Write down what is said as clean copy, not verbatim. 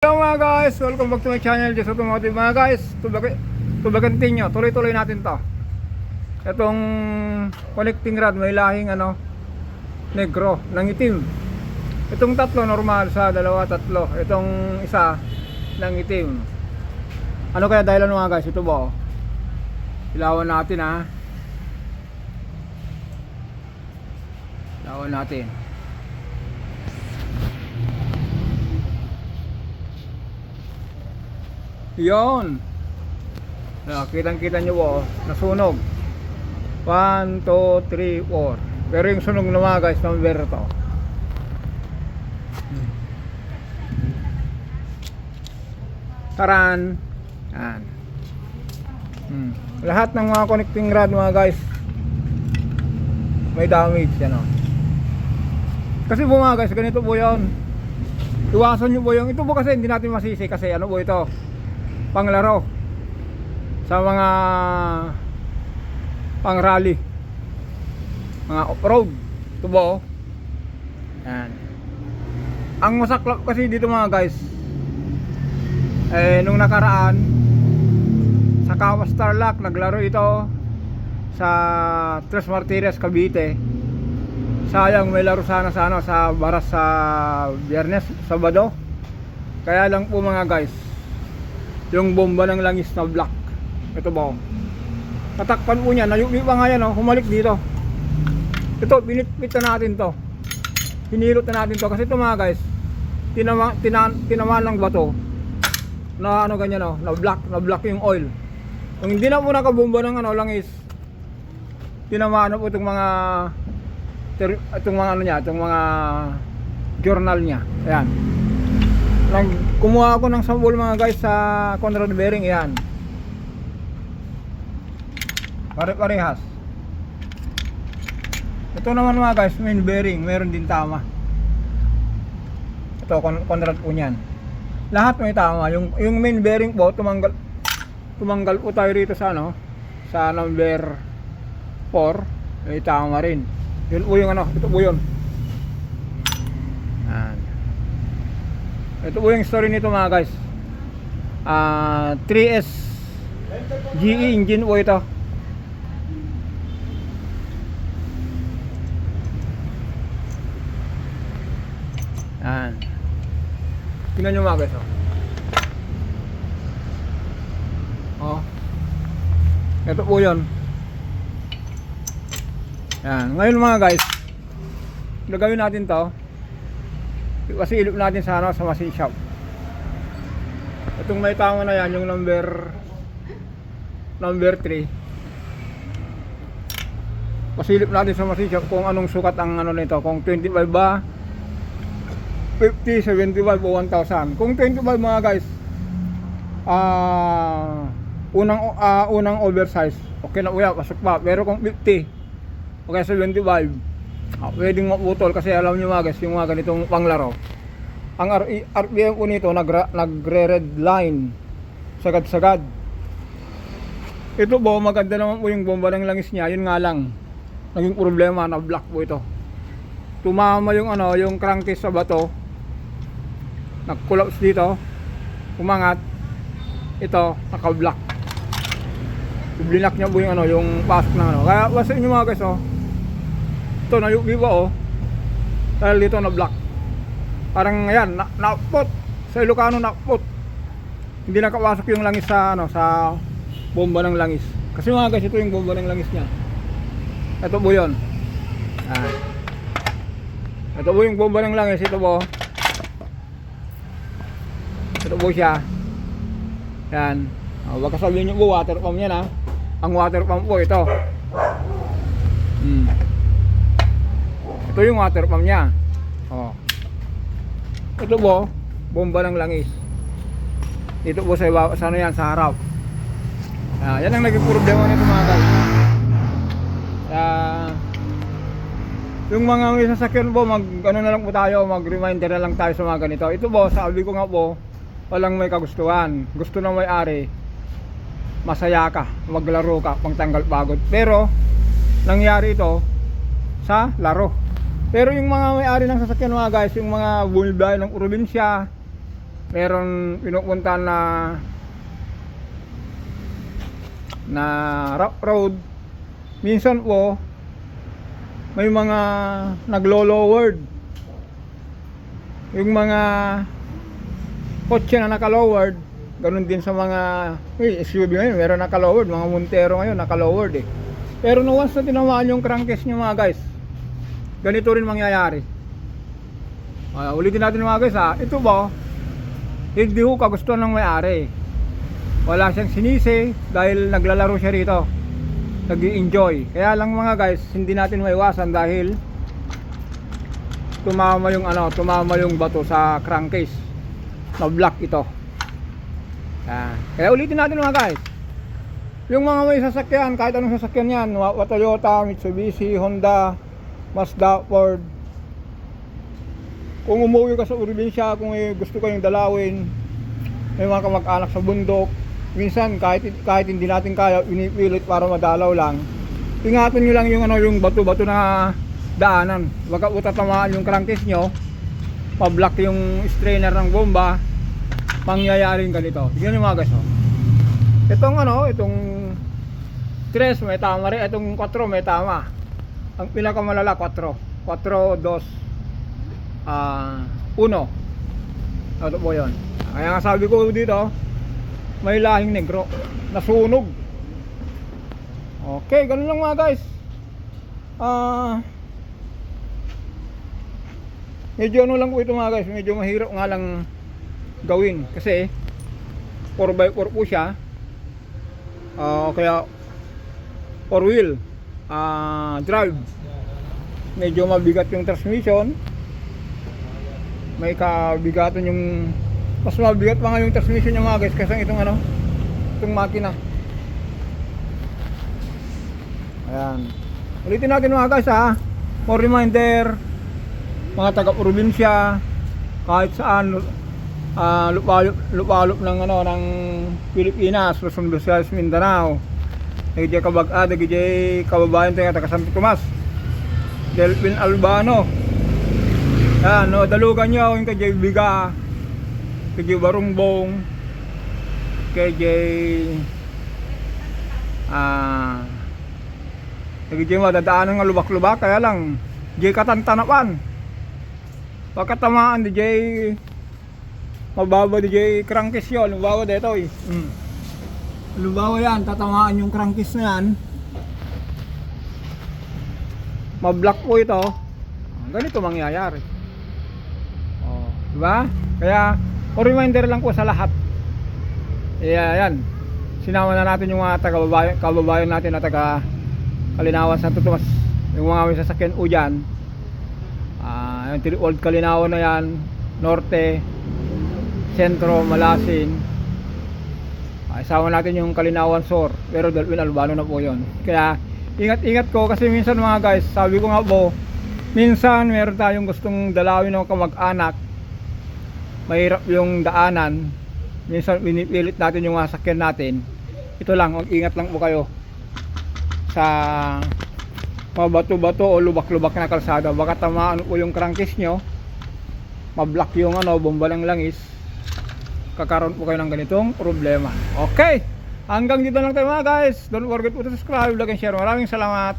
Hello mga guys, welcome back to my channel, Just Automotive mga guys. To continue, tuloy-tuloy natin to. Itong connecting rod may lahing negro, ng itim. Itong tatlo normal, sa dalawa, tatlo. Itong isa ng itim. Ano kaya dahilan mga guys? Ito ba? Ilawan natin ha. Ilawan natin. Yon. Kitang-kita nyo po, nasunog. 1, 2, 3, 4. Pero yung sunog na mga guys, number to. Taran. Yan. Lahat ng mga connecting rod mga guys, may damage. Kasi po mga guys, ganito po yun. Iwasan nyo po yung, ito po kasi hindi natin masisi. Kasi ano po ito, panglaro sa mga pang rally, mga off-road. Ito po. Yan. Ang masaklap kasi dito mga guys, nung nakaraan sa Kawas Tarlac naglaro ito sa Tres Martires, Cavite. Sayang, may laro sana sa Baras sa Biyernes, Sabado. Kaya lang po mga guys, yung bomba ng langis na black. Ito ba? Tatakpan po niya, nayubi pa nga yan, humalik dito. Ito, pinitpit na natin to. Hinilot na natin to. Kasi ito mga guys, tinamaan ng bato na ganyan, na black yung oil. Kung hindi na po nakabomba ng langis, tinamaan na po itong mga itong mga journal niya. Ayan. Kumuha ako ng sample mga guys sa Conrad bearing. Yan, pare-parehas. Ito naman mga guys, main bearing, meron din tama. Ito Conrad po niyan. Lahat may tama. Yung main bearing po tumanggal po tayo rito sa sa number 4. May tama rin. Yun po yung ito po yun. Yan. Ito po yung story nito mga guys. 3S GE engine po ito. Yan. Tingnan nyo mga guys. Ito po yun. Yan. Ngayon mga guys, gagawin natin to. Kasi ilip natin sa sa machine shop. Itong may tama na yan, yung number 3. Pasilip natin sa machine shop kung anong sukat ang nito, kung 25 ba, 50, 75 o 1,000. Kung 25 mga guys, unang oversize, okay na uya, pasok pa. Pero kung 50 o kaya 75, pwedeng maputol. Kasi alam nyo mga guys, yung mga ganitong panglaro, ang RPM po nito nagre-red line, sagad-sagad. Ito po, maganda naman po yung bomba ng langis niya. Yun nga lang, naging problema na black po ito. Tumama yung yung crankcase sa bato, nag-collapse dito, umangat, ito naka-black. Blinak niya po yung yung pasok ng Kaya basta nyo mga guys, ito nayubi ba dahil dito na black. Parang ayan, na-put sa Ilocano, na-put. Hindi nakapasok yung langis sa sa bomba ng langis. Kasi mga guys, ito yung bomba ng langis niya. Ito po yun. Ito po yung bomba ng langis. Ito po. Ito po siya. Yan. Wag kasabihin nyo po water pump yan Ang water pump po ito. Ito yung water pump niya. Ito po, bomba ng langis. Ito po sa yan, sa harap. Yan ang naging problema nito mga guys. Yung mga may sasakyan po, na lang po tayo, mag-reminder na lang tayo sa mga ganito. Ito po, sabi ko nga po, walang may kagustuhan. Gusto ng may-ari, masaya ka, maglaro ka, pangtanggal pagod. Pero nangyari ito sa laro. Pero yung mga may-ari ng sasakyan mga guys, yung mga bumibili ng probinsya, meron pinupunta na rough road, minsan po may mga naglo-lowered, yung mga kotse na naka-lowered. Ganun din sa mga SUV ngayon, meron naka-lowered, mga Montero ngayon naka-lowered eh. Pero no, once na tinamaan yung crankcase nyo mga guys, ganito rin mangyayari. Ulitin natin mga guys ha, ito ba hindi ho kagustuhan ng may-ari. Wala siyang sinisi dahil naglalaro siya rito, nag-i-enjoy. Kaya lang mga guys, hindi natin maiwasan dahil tumama yung bato sa crankcase, na-block ito. Kaya ulitin natin mga guys, yung mga may sasakyan, kahit anong sasakyan yan, Toyota, Mitsubishi, Honda, Mazda, Ford, kung umuwi ka sa probinsya, kung gusto kayong dalawin, may mga kamag-anak sa bundok, minsan kahit hindi natin kaya, inipilit para madalaw lang, ingatan nyo lang yung bato-bato na daanan. Wag utatamaan yung crankcase nyo, pa-block yung strainer ng bomba, mangyayaring ganito. Tingnan nyo mga guys, itong 3 may tama rin, itong 4 may tama. Ang pinakamalala 4, 2, 1. Ito po yun. Kaya nga sabi ko dito, may lahing negro, nasunog. Okay, ganun lang mga guys. Medyo ano lang po ito mga guys, medyo mahirap nga lang gawin kasi 4x4 po siya. Kaya 4 wheel drive, medyo mabigat yung transmission, may kabigatan yung, mas mabigat pa nga yung transmission niya mga guys kasi itong makina. Ayan, ulitin natin mga guys ha, for reminder, mga taga-probinsya, kahit saan lupalop ng Pilipinas, Luzon, Visayas, Mindanao, nagigay kabag-ad, nagigay kababayan tayo taga Santo Tomas, Delphin Albano. Yan, dalugan nyo yung kay Biga, kay Barumbong, kay nagigay madadaanan ng lubak-lubak, kaya lang Jay katantanapan. Pagkatamaan di Jay mababa di Jay crankcase yun, lubawa dito eh. Lubawa yan, tatamaan yung crankcase na yan, mablock po ito, ganito mangyayari. Diba? Kaya reminder lang po sa lahat. Yan, sinama na natin yung mga kababayan natin na taga Kalinawan, Santo Tomas, yung mga may sasakyan o dyan, yung old Kalinawan na yan, Norte, Sentro, Malasin, isama natin yung Kalinawan Sur, pero Delphin Albano na po yun. Kaya ingat-ingat ko kasi minsan mga guys, sabi ko nga po, minsan meron tayong gustong dalawin ng kamag-anak, mahirap yung daanan, minsan pinipilit natin yung sasakyan natin. Ito lang, ingat lang po kayo sa mabato-bato o lubak-lubak na kalsada, baka tamaan po yung crankcase nyo, mablock yung bomba ng langis, kakaroon po kayo ng ganitong problema. Okay, hanggang dito lang tayo mga guys. Don't forget to subscribe, like and share. Maraming salamat.